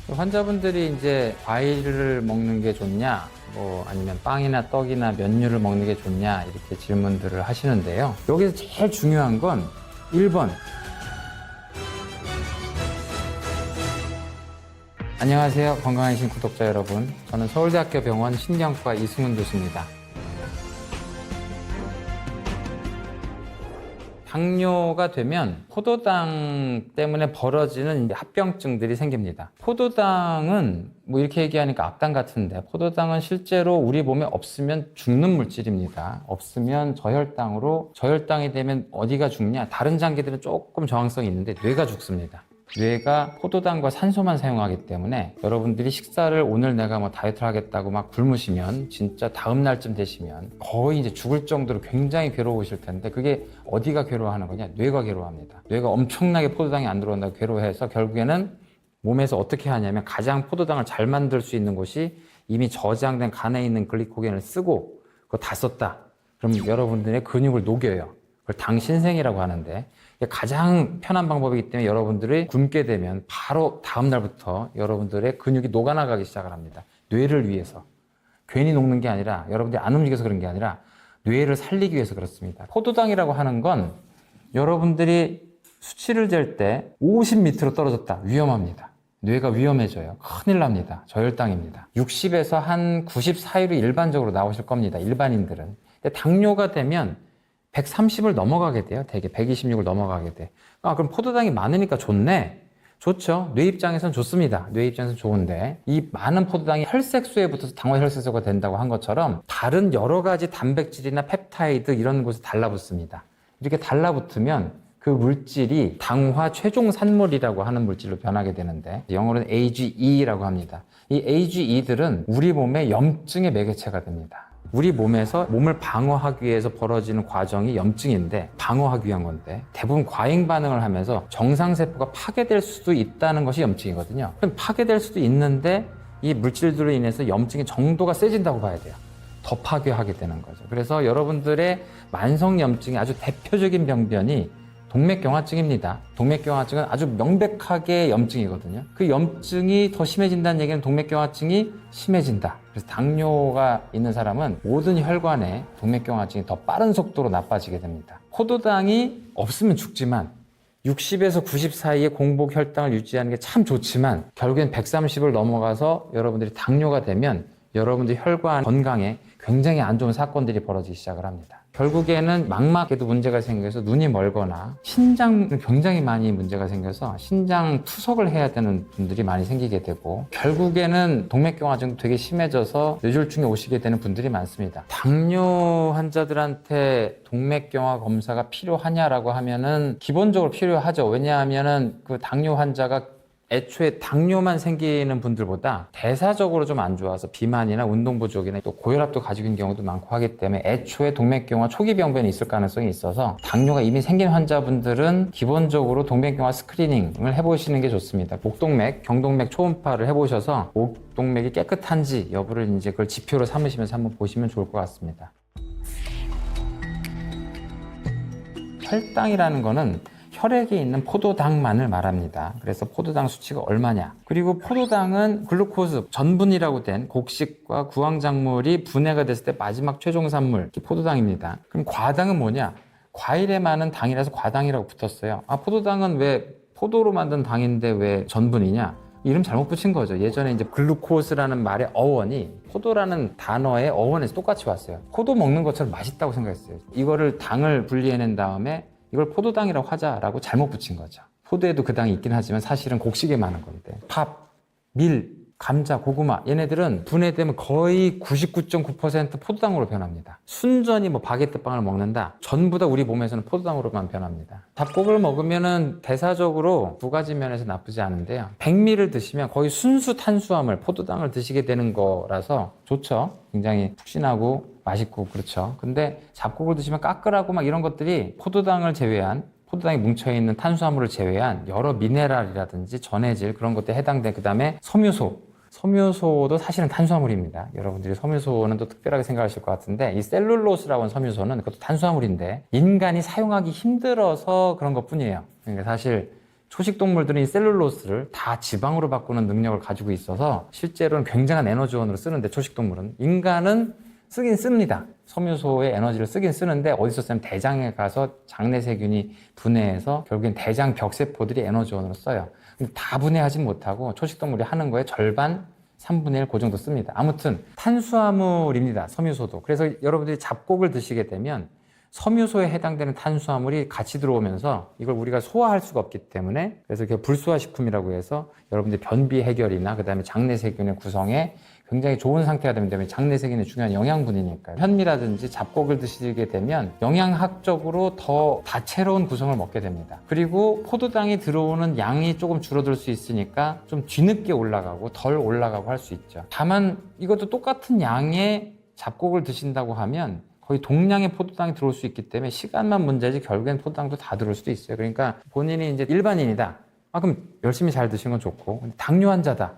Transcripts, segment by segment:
환자분들이 이제 과일을 먹는 게 좋냐, 뭐 아니면 빵이나 떡이나 면류를 먹는 게 좋냐 이렇게 질문들을 하시는데요. 여기서 제일 중요한 건 1번. 안녕하세요. 건강한 신 구독자 여러분. 저는 서울대학교 병원 신경과 이승훈 교수입니다. 당뇨가 되면 포도당 때문에 벌어지는 합병증들이 생깁니다. 포도당은 뭐 이렇게 얘기하니까 악당 같은데, 포도당은 실제로 우리 몸에 없으면 죽는 물질입니다. 없으면 저혈당으로, 저혈당이 되면 어디가 죽냐? 다른 장기들은 조금 저항성이 있는데 뇌가 죽습니다. 뇌가 포도당과 산소만 사용하기 때문에 여러분들이 식사를 오늘 내가 뭐 다이어트를 하겠다고 막 굶으시면 진짜 다음 날쯤 되시면 거의 이제 죽을 정도로 굉장히 괴로우실 텐데, 그게 어디가 괴로워하는 거냐? 뇌가 괴로워합니다. 뇌가 엄청나게 포도당이 안 들어온다고 괴로워해서 결국에는 몸에서 어떻게 하냐면, 가장 포도당을 잘 만들 수 있는 곳이 이미 저장된 간에 있는 글리코겐을 쓰고 그거 다 썼다. 그럼 여러분들의 근육을 녹여요. 그걸 당신생이라고 하는데, 가장 편한 방법이기 때문에 여러분들이 굶게 되면 바로 다음 날부터 여러분들의 근육이 녹아나가기 시작을 합니다. 뇌를 위해서. 괜히 녹는 게 아니라, 여러분들이 안 움직여서 그런 게 아니라 뇌를 살리기 위해서 그렇습니다. 포도당이라고 하는 건 여러분들이 수치를 잴 때 50 밑으로 떨어졌다. 위험합니다. 뇌가 위험해져요. 큰일 납니다. 저혈당입니다. 60에서 한 90 사이로 일반적으로 나오실 겁니다. 일반인들은. 근데 당뇨가 되면 130을 넘어가게 돼요. 대개 126을 넘어가게 돼. 그럼 포도당이 많으니까 좋네. 좋죠. 뇌 입장에선 좋습니다. 뇌 입장에선 좋은데, 이 많은 포도당이 혈색소에 붙어서 당화혈색소가 된다고 한 것처럼 다른 여러 가지 단백질이나 펩타이드 이런 곳에 달라붙습니다. 이렇게 달라붙으면 그 물질이 당화 최종 산물이라고 하는 물질로 변하게 되는데, 영어로는 AGE라고 합니다. 이 AGE들은 우리 몸의 염증의 매개체가 됩니다. 우리 몸에서 몸을 방어하기 위해서 벌어지는 과정이 염증인데, 방어하기 위한 건데, 대부분 과잉 반응을 하면서 정상세포가 파괴될 수도 있다는 것이 염증이거든요. 그럼 파괴될 수도 있는데 이 물질들로 인해서 염증의 정도가 세진다고 봐야 돼요. 더 파괴하게 되는 거죠. 그래서 여러분들의 만성염증의 아주 대표적인 병변이 동맥경화증입니다. 동맥경화증은 아주 명백하게 염증이거든요. 그 염증이 더 심해진다는 얘기는 동맥경화증이 심해진다. 그래서 당뇨가 있는 사람은 모든 혈관에 동맥경화증이 더 빠른 속도로 나빠지게 됩니다. 포도당이 없으면 죽지만 60에서 90 사이에 공복 혈당을 유지하는 게 참 좋지만, 결국엔 130을 넘어가서 여러분들이 당뇨가 되면 여러분들 혈관 건강에 굉장히 안 좋은 사건들이 벌어지기 시작을 합니다. 결국에는 망막에도 문제가 생겨서 눈이 멀거나, 신장 굉장히 많이 문제가 생겨서 신장 투석을 해야 되는 분들이 많이 생기게 되고, 결국에는 동맥경화증도 되게 심해져서 뇌졸중에 오시게 되는 분들이 많습니다. 당뇨 환자들한테 동맥경화 검사가 필요하냐라고 하면은 기본적으로 필요하죠. 왜냐하면은 그 당뇨 환자가 애초에 당뇨만 생기는 분들보다 대사적으로 좀 안 좋아서 비만이나 운동 부족이나 또 고혈압도 가지고 있는 경우도 많고 하기 때문에 애초에 동맥경화 초기 병변이 있을 가능성이 있어서, 당뇨가 이미 생긴 환자분들은 기본적으로 동맥경화 스크리닝을 해보시는 게 좋습니다. 목동맥, 경동맥 초음파를 해보셔서 목동맥이 깨끗한지 여부를 이제 그걸 지표로 삼으시면서 한번 보시면 좋을 것 같습니다. 혈당이라는 거는 혈액에 있는 포도당만을 말합니다. 그래서 포도당 수치가 얼마냐. 그리고 포도당은 글루코즈, 전분이라고 된 곡식과 구황작물이 분해가 됐을 때 마지막 최종 산물, 포도당입니다. 그럼 과당은 뭐냐? 과일에 많은 당이라서 과당이라고 붙었어요. 포도당은 왜 포도로 만든 당인데 왜 전분이냐? 이름 잘못 붙인 거죠. 예전에 이제 글루코스라는 말의 어원이 포도라는 단어의 어원에서 똑같이 왔어요. 포도 먹는 것처럼 맛있다고 생각했어요. 이거를 당을 분리해낸 다음에 이걸 포도당이라고 하자라고 잘못 붙인 거죠. 포도에도 그 당이 있긴 하지만 사실은 곡식에 많은 건데, 밥, 밀, 감자, 고구마, 얘네들은 분해되면 거의 99.9% 포도당으로 변합니다. 순전히 뭐 바게트빵을 먹는다, 전부 다 우리 몸에서는 포도당으로만 변합니다. 잡곡을 먹으면은 대사적으로 두 가지 면에서 나쁘지 않은데요, 백미를 드시면 거의 순수 탄수화물, 포도당을 드시게 되는 거라서 좋죠. 굉장히 푹신하고 맛있고 그렇죠. 근데 잡곡을 드시면 까끌하고 막 이런 것들이 포도당을 제외한, 포도당이 뭉쳐있는 탄수화물을 제외한 여러 미네랄이라든지 전해질 그런 것들에 해당된, 그 다음에 섬유소도 사실은 탄수화물입니다. 여러분들이 섬유소는 또 특별하게 생각하실 것 같은데, 이 셀룰로스라고 하는 섬유소는 그것도 탄수화물인데 인간이 사용하기 힘들어서 그런 것 뿐이에요. 그러니까 사실 초식 동물들은 이 셀룰로스를 다 지방으로 바꾸는 능력을 가지고 있어서 실제로는 굉장한 에너지원으로 쓰는데, 초식 동물은, 인간은 쓰긴 씁니다. 섬유소의 에너지를 쓰긴 쓰는데 어디서 쓰냐면 대장에 가서 장내 세균이 분해해서 결국엔 대장 벽세포들이 에너지원으로 써요. 근데 다 분해하진 못하고 초식 동물이 하는 거에 절반, 3분의 1 그 정도 씁니다. 아무튼 탄수화물입니다. 섬유소도. 그래서 여러분들이 잡곡을 드시게 되면 섬유소에 해당되는 탄수화물이 같이 들어오면서 이걸 우리가 소화할 수가 없기 때문에, 그래서 이렇게 불소화식품이라고 해서 여러분들 변비 해결이나 그다음에 장내 세균의 구성에 굉장히 좋은 상태가 되면 장내 세균이 중요한 영양분이니까요. 현미라든지 잡곡을 드시게 되면 영양학적으로 더 다채로운 구성을 먹게 됩니다. 그리고 포도당이 들어오는 양이 조금 줄어들 수 있으니까 좀 뒤늦게 올라가고 덜 올라가고 할 수 있죠. 다만 이것도 똑같은 양의 잡곡을 드신다고 하면 거의 동량의 포도당이 들어올 수 있기 때문에 시간만 문제지 결국엔 포도당도 다 들어올 수도 있어요. 그러니까 본인이 이제 일반인이다. 그럼 열심히 잘 드시는 건 좋고, 당뇨 환자다.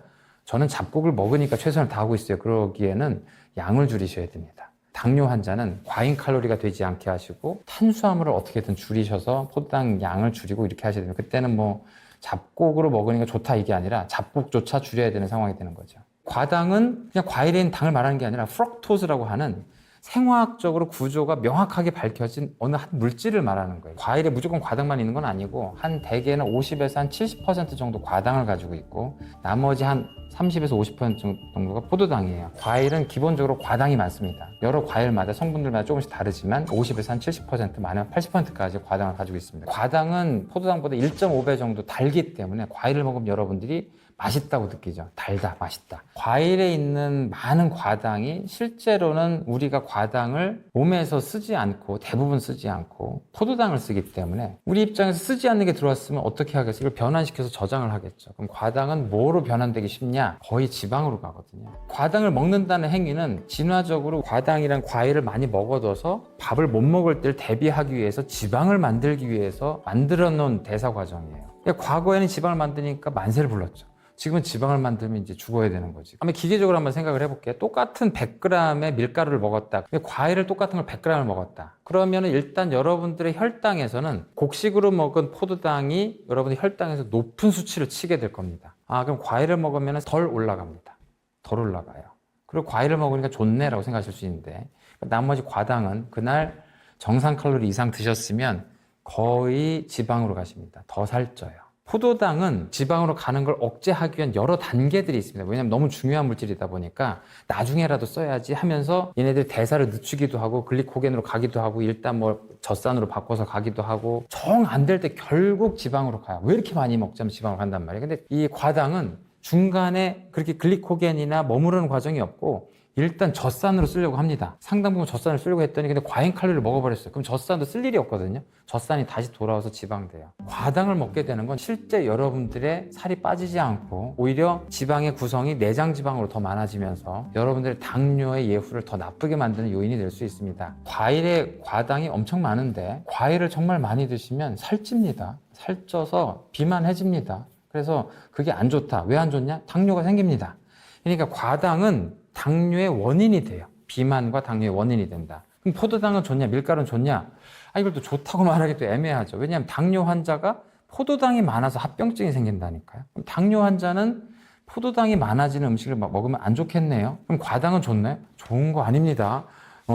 저는 잡곡을 먹으니까 최선을 다하고 있어요. 그러기에는 양을 줄이셔야 됩니다. 당뇨 환자는 과잉 칼로리가 되지 않게 하시고 탄수화물을 어떻게든 줄이셔서 포도당 양을 줄이고 이렇게 하셔야 됩니다. 그때는 뭐 잡곡으로 먹으니까 좋다 이게 아니라 잡곡조차 줄여야 되는 상황이 되는 거죠. 과당은 그냥 과일에 있는 당을 말하는 게 아니라 프럭토스라고 하는 생화학적으로 구조가 명확하게 밝혀진 어느 한 물질을 말하는 거예요. 과일에 무조건 과당만 있는 건 아니고 한 대개는 50에서 한 70% 정도 과당을 가지고 있고 나머지 한 30에서 50% 정도가 포도당이에요. 과일은 기본적으로 과당이 많습니다. 여러 과일마다 성분들마다 조금씩 다르지만 50에서 한 70% 많으면 80%까지 과당을 가지고 있습니다. 과당은 포도당보다 1.5배 정도 달기 때문에 과일을 먹으면 여러분들이 맛있다고 느끼죠. 달다, 맛있다. 과일에 있는 많은 과당이 실제로는 우리가 과당을 몸에서 쓰지 않고 대부분 쓰지 않고 포도당을 쓰기 때문에 우리 입장에서 쓰지 않는 게 들어왔으면 어떻게 하겠어요? 이걸 변환시켜서 저장을 하겠죠. 그럼 과당은 뭐로 변환되기 쉽냐? 거의 지방으로 가거든요. 과당을 먹는다는 행위는 진화적으로 과당이란 과일을 많이 먹어둬서 밥을 못 먹을 때를 대비하기 위해서 지방을 만들기 위해서 만들어 놓은 대사 과정이에요. 과거에는 지방을 만드니까 만세를 불렀죠. 지금은 지방을 만들면 이제 죽어야 되는 거지. 한번 기계적으로 한번 생각을 해볼게요. 똑같은 100g의 밀가루를 먹었다. 과일을 똑같은 걸 100g을 먹었다. 그러면 일단 여러분들의 혈당에서는 곡식으로 먹은 포도당이 여러분의 혈당에서 높은 수치를 치게 될 겁니다. 그럼 과일을 먹으면 덜 올라갑니다. 덜 올라가요. 그리고 과일을 먹으니까 좋네라고 생각하실 수 있는데 나머지 과당은 그날 정상 칼로리 이상 드셨으면 거의 지방으로 가십니다. 더 살쪄요. 포도당은 지방으로 가는 걸 억제하기 위한 여러 단계들이 있습니다. 왜냐하면 너무 중요한 물질이다 보니까 나중에라도 써야지 하면서 얘네들 대사를 늦추기도 하고 글리코겐으로 가기도 하고 일단 뭐 젖산으로 바꿔서 가기도 하고 정 안 될 때 결국 지방으로 가요. 왜 이렇게 많이 먹자면 지방으로 간단 말이에요. 근데 이 과당은 중간에 그렇게 글리코겐이나 머무르는 과정이 없고 일단 젖산으로 쓰려고 합니다. 상당 부분 젖산을 쓰려고 했더니 근데 과잉 칼로리를 먹어버렸어요. 그럼 젖산도 쓸 일이 없거든요. 젖산이 다시 돌아와서 지방 돼요. 과당을 먹게 되는 건 실제 여러분들의 살이 빠지지 않고 오히려 지방의 구성이 내장 지방으로 더 많아지면서 여러분들의 당뇨의 예후를 더 나쁘게 만드는 요인이 될 수 있습니다. 과일에 과당이 엄청 많은데 과일을 정말 많이 드시면 살찝니다. 살쪄서 비만해집니다. 그래서 그게 안 좋다. 왜 안 좋냐? 당뇨가 생깁니다. 그러니까 과당은 당뇨의 원인이 돼요. 비만과 당뇨의 원인이 된다. 그럼 포도당은 좋냐? 밀가루는 좋냐? 이걸 또 좋다고 말하기도 애매하죠. 왜냐하면 당뇨 환자가 포도당이 많아서 합병증이 생긴다니까요. 그럼 당뇨 환자는 포도당이 많아지는 음식을 먹으면 안 좋겠네요. 그럼 과당은 좋나요? 좋은 거 아닙니다.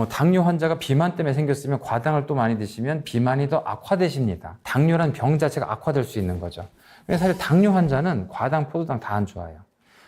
당뇨 환자가 비만 때문에 생겼으면 과당을 또 많이 드시면 비만이 더 악화되십니다. 당뇨란 병 자체가 악화될 수 있는 거죠. 그래서 사실 당뇨 환자는 과당, 포도당 다 안 좋아요.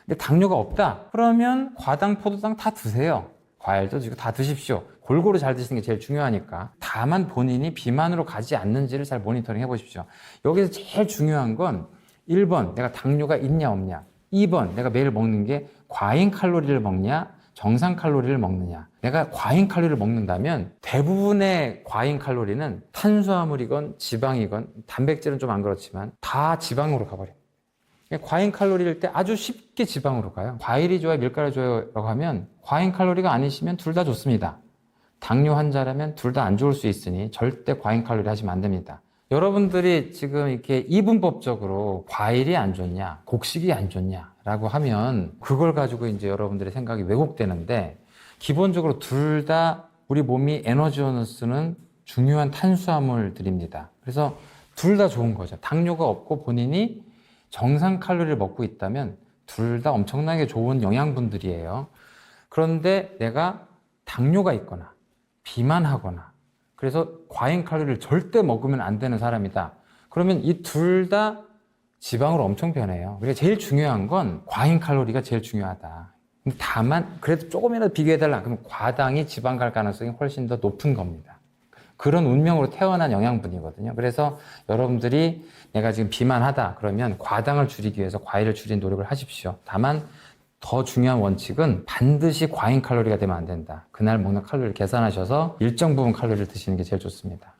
근데 당뇨가 없다? 그러면 과당, 포도당 다 드세요. 과일도 드시고 다 드십시오. 골고루 잘 드시는 게 제일 중요하니까. 다만 본인이 비만으로 가지 않는지를 잘 모니터링 해보십시오. 여기서 제일 중요한 건 1번 내가 당뇨가 있냐 없냐, 2번 내가 매일 먹는 게 과잉 칼로리를 먹냐 정상 칼로리를 먹느냐. 내가 과잉 칼로리를 먹는다면 대부분의 과잉 칼로리는 탄수화물이건 지방이건 단백질은 좀 안 그렇지만 다 지방으로 가버려요. 과잉 칼로리일 때 아주 쉽게 지방으로 가요. 과일이 좋아요, 밀가루 좋아요라고 하면 과잉 칼로리가 아니시면 둘 다 좋습니다. 당뇨 환자라면 둘 다 안 좋을 수 있으니 절대 과잉 칼로리 하시면 안 됩니다. 여러분들이 지금 이렇게 이분법적으로 과일이 안 좋냐, 곡식이 안 좋냐라고 하면 그걸 가지고 이제 여러분들의 생각이 왜곡되는데 기본적으로 둘 다 우리 몸이 에너지원을 쓰는 중요한 탄수화물들입니다. 그래서 둘 다 좋은 거죠. 당뇨가 없고 본인이 정상 칼로리를 먹고 있다면 둘 다 엄청나게 좋은 영양분들이에요. 그런데 내가 당뇨가 있거나 비만하거나 그래서 과잉 칼로리를 절대 먹으면 안 되는 사람이다. 그러면 이 둘 다 지방으로 엄청 변해요. 그러니까 제일 중요한 건 과잉 칼로리가 제일 중요하다. 다만 그래도 조금이라도 비교해달라. 그러면 과당이 지방 갈 가능성이 훨씬 더 높은 겁니다. 그런 운명으로 태어난 영양분이거든요. 그래서 여러분들이 내가 지금 비만하다 그러면 과당을 줄이기 위해서 과일을 줄이는 노력을 하십시오. 다만 더 중요한 원칙은 반드시 과잉 칼로리가 되면 안 된다. 그날 먹는 칼로리를 계산하셔서 일정 부분 칼로리를 드시는 게 제일 좋습니다.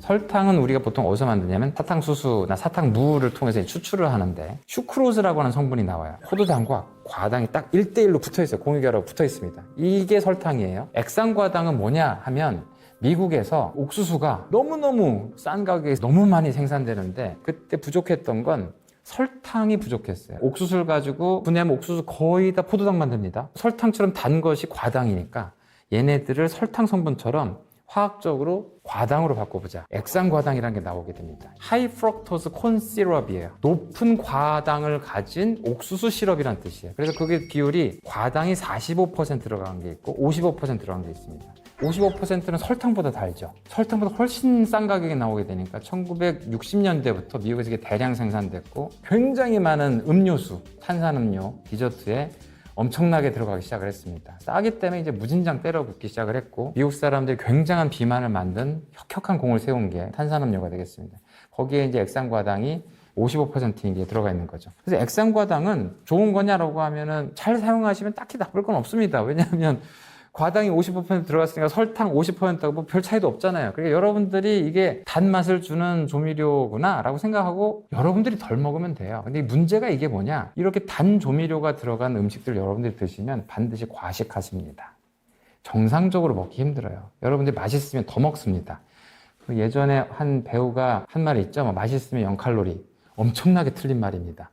설탕은 우리가 보통 어디서 만드냐면 사탕수수나 사탕무를 통해서 추출을 하는데 슈크로즈라고 하는 성분이 나와요. 포도당과 과당이 딱 1대1로 붙어 있어요. 공유결하고 붙어 있습니다. 이게 설탕이에요. 액상과당은 뭐냐 하면 미국에서 옥수수가 너무너무 싼 가격에 너무 많이 생산되는데 그때 부족했던 건 설탕이 부족했어요. 옥수수를 가지고 분해하면 옥수수 거의 다 포도당 만듭니다. 설탕처럼 단 것이 과당이니까 얘네들을 설탕 성분처럼 화학적으로 과당으로 바꿔보자. 액상과당이라는 게 나오게 됩니다. 하이 프럭토스 콘 시럽이에요. 높은 과당을 가진 옥수수 시럽이라는 뜻이에요. 그래서 그게 비율이 과당이 45% 들어간 게 있고 55% 들어간 게 있습니다. 55%는 설탕보다 달죠. 설탕보다 훨씬 싼 가격에 나오게 되니까 1960년대부터 미국에서 이게 대량 생산됐고 굉장히 많은 음료수, 탄산음료, 디저트에 엄청나게 들어가기 시작을 했습니다. 싸기 때문에 이제 무진장 때려 붓기 시작을 했고 미국 사람들이 굉장한 비만을 만든 혁혁한 공을 세운 게 탄산음료가 되겠습니다. 거기에 이제 액상과당이 55%인 게 들어가 있는 거죠. 그래서 액상과당은 좋은 거냐라고 하면은 잘 사용하시면 딱히 나쁠 건 없습니다. 왜냐하면 과당이 55% 들어갔으니까 설탕 50%하고 뭐 별 차이도 없잖아요. 그러니까 여러분들이 이게 단맛을 주는 조미료구나 라고 생각하고 여러분들이 덜 먹으면 돼요. 근데 문제가 이게 뭐냐? 이렇게 단 조미료가 들어간 음식들 여러분들이 드시면 반드시 과식하십니다. 정상적으로 먹기 힘들어요. 여러분들이 맛있으면 더 먹습니다. 예전에 한 배우가 한 말이 있죠. 맛있으면 0칼로리. 엄청나게 틀린 말입니다.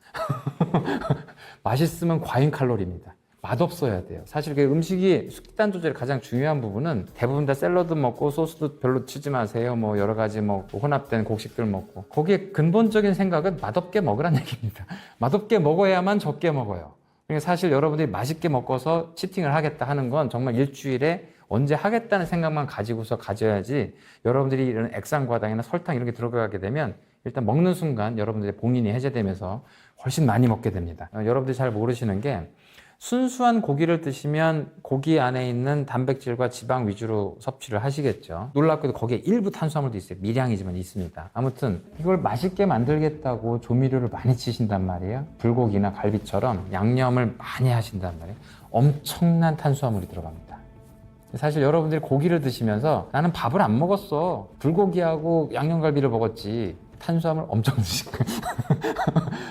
맛있으면 과잉 칼로리입니다. 맛없어야 돼요. 사실 그 음식이 식단 조절의 가장 중요한 부분은 대부분 다 샐러드 먹고 소스도 별로 치지 마세요. 뭐 여러 가지 뭐 혼합된 곡식들 먹고 거기에 근본적인 생각은 맛없게 먹으란 얘기입니다. 맛없게 먹어야만 적게 먹어요. 그러니까 사실 여러분들이 맛있게 먹어서 치팅을 하겠다 하는 건 정말 일주일에 언제 하겠다는 생각만 가지고서 가져야지 여러분들이 이런 액상과당이나 설탕 이런 게 들어가게 되면 일단 먹는 순간 여러분들의 봉인이 해제되면서 훨씬 많이 먹게 됩니다. 여러분들이 잘 모르시는 게 순수한 고기를 드시면 고기 안에 있는 단백질과 지방 위주로 섭취를 하시겠죠. 놀랍게도 거기에 일부 탄수화물도 있어요. 미량이지만 있습니다. 아무튼 이걸 맛있게 만들겠다고 조미료를 많이 치신단 말이에요. 불고기나 갈비처럼 양념을 많이 하신단 말이에요. 엄청난 탄수화물이 들어갑니다. 사실 여러분들이 고기를 드시면서 나는 밥을 안 먹었어. 불고기하고 양념갈비를 먹었지. 탄수화물 엄청 드시고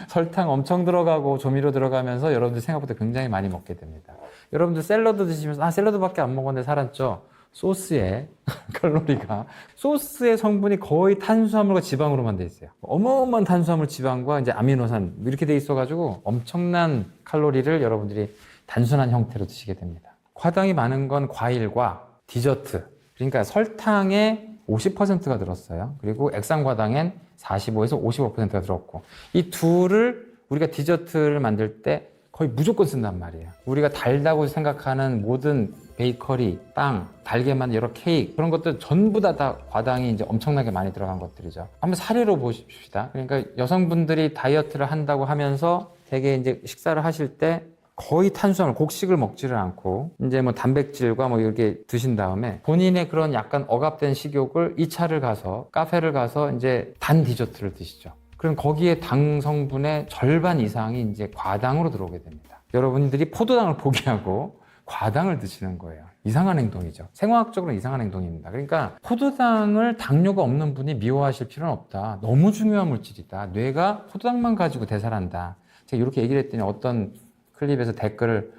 설탕 엄청 들어가고 조미료 들어가면서 여러분들 생각보다 굉장히 많이 먹게 됩니다. 여러분들 샐러드 드시면서 샐러드밖에 안 먹었는데 살았죠? 소스의 칼로리가 소스의 성분이 거의 탄수화물과 지방으로만 돼 있어요. 어마어마한 탄수화물, 지방과 이제 아미노산 이렇게 돼 있어가지고 엄청난 칼로리를 여러분들이 단순한 형태로 드시게 됩니다. 과당이 많은 건 과일과 디저트, 그러니까 설탕에 50%가 들었어요. 그리고 액상과당엔 45에서 55%가 들었고 이 둘을 우리가 디저트를 만들 때 거의 무조건 쓴단 말이에요. 우리가 달다고 생각하는 모든 베이커리, 빵, 달게 만든 여러 케이크 그런 것들 전부 다 과당이 이제 엄청나게 많이 들어간 것들이죠. 한번 사례로 보십시다. 그러니까 여성분들이 다이어트를 한다고 하면서 되게 이제 식사를 하실 때 거의 탄수화물, 곡식을 먹지를 않고 이제 뭐 단백질과 뭐 이렇게 드신 다음에 본인의 그런 약간 억압된 식욕을 2차를 가서 카페를 가서 이제 단 디저트를 드시죠. 그럼 거기에 당 성분의 절반 이상이 이제 과당으로 들어오게 됩니다. 여러분들이 포도당을 포기하고 과당을 드시는 거예요. 이상한 행동이죠. 생화학적으로 이상한 행동입니다. 그러니까 포도당을 당뇨가 없는 분이 미워하실 필요는 없다. 너무 중요한 물질이다. 뇌가 포도당만 가지고 대사한다. 제가 이렇게 얘기를 했더니 어떤 클립에서 댓글을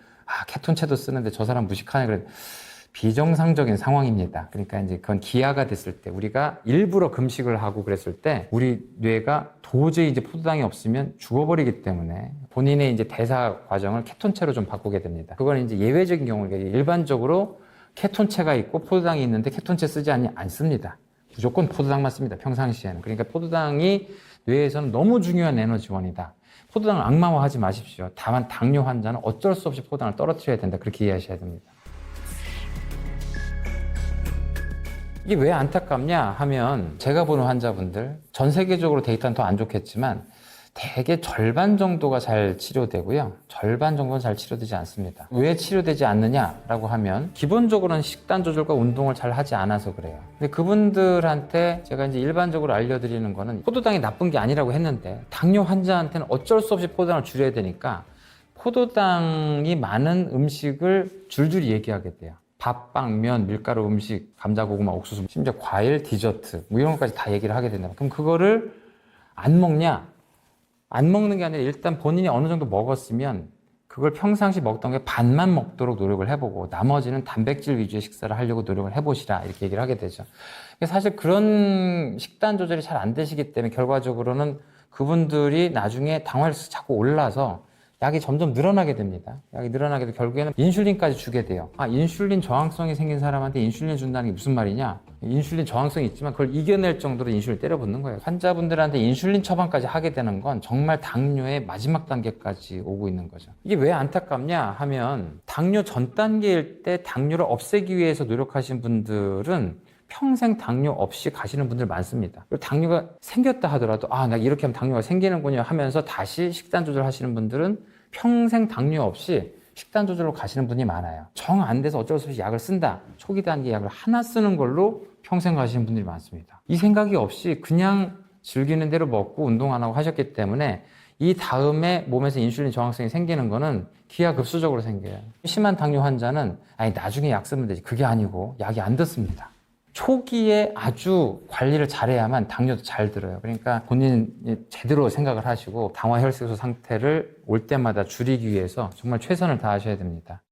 케톤체도 쓰는데 저 사람 무식하네 그래. 비정상적인 상황입니다. 그러니까 이제 그건 기아가 됐을 때 우리가 일부러 금식을 하고 그랬을 때 우리 뇌가 도저히 이제 포도당이 없으면 죽어버리기 때문에 본인의 이제 대사 과정을 케톤체로 좀 바꾸게 됩니다. 그건 이제 예외적인 경우니까 일반적으로 케톤체가 있고 포도당이 있는데 케톤체 쓰지 않습니다. 무조건 포도당만 씁니다. 평상시에는. 그러니까 포도당이 뇌에서는 너무 중요한 에너지원이다. 포도당을 악마화하지 마십시오. 다만 당뇨 환자는 어쩔 수 없이 포도당을 떨어뜨려야 된다. 그렇게 이해하셔야 됩니다. 이게 왜 안타깝냐 하면 제가 보는 환자분들, 전 세계적으로 데이터는 더 안 좋겠지만 대개 절반 정도가 잘 치료되고요. 절반 정도는 잘 치료되지 않습니다. 왜 치료되지 않느냐라고 하면 기본적으로는 식단 조절과 운동을 잘 하지 않아서 그래요. 근데 그분들한테 제가 이제 일반적으로 알려드리는 거는 포도당이 나쁜 게 아니라고 했는데 당뇨 환자한테는 어쩔 수 없이 포도당을 줄여야 되니까 포도당이 많은 음식을 줄줄이 얘기하게 돼요. 밥, 빵, 면, 밀가루 음식, 감자, 고구마, 옥수수, 심지어 과일, 디저트 뭐 이런 것까지 다 얘기를 하게 된다. 그럼 그거를 안 먹냐? 안 먹는 게 아니라 일단 본인이 어느 정도 먹었으면 그걸 평상시 먹던 게 반만 먹도록 노력을 해보고 나머지는 단백질 위주의 식사를 하려고 노력을 해보시라 이렇게 얘기를 하게 되죠. 사실 그런 식단 조절이 잘 안 되시기 때문에 결과적으로는 그분들이 나중에 당화혈수 자꾸 올라서 약이 점점 늘어나게 됩니다. 약이 늘어나게 돼서 결국에는 인슐린까지 주게 돼요. 인슐린 저항성이 생긴 사람한테 인슐린 준다는 게 무슨 말이냐? 인슐린 저항성이 있지만 그걸 이겨낼 정도로 인슐린 때려붓는 거예요. 환자분들한테 인슐린 처방까지 하게 되는 건 정말 당뇨의 마지막 단계까지 오고 있는 거죠. 이게 왜 안타깝냐 하면 당뇨 전 단계일 때 당뇨를 없애기 위해서 노력하신 분들은 평생 당뇨 없이 가시는 분들 많습니다. 그리고 당뇨가 생겼다 하더라도 나 이렇게 하면 당뇨가 생기는군요 하면서 다시 식단 조절하시는 분들은 평생 당뇨 없이 식단 조절로 가시는 분이 많아요. 정 안 돼서 어쩔 수 없이 약을 쓴다. 초기 단계 약을 하나 쓰는 걸로 평생 가시는 분들이 많습니다. 이 생각이 없이 그냥 즐기는 대로 먹고 운동 안 하고 하셨기 때문에 이 다음에 몸에서 인슐린 저항성이 생기는 거는 기하급수적으로 생겨요. 심한 당뇨 환자는 나중에 약 쓰면 되지. 그게 아니고 약이 안 듣습니다. 초기에 아주 관리를 잘해야만 당뇨도 잘 들어요. 그러니까 본인이 제대로 생각을 하시고 당화혈색소 상태를 올 때마다 줄이기 위해서 정말 최선을 다하셔야 됩니다.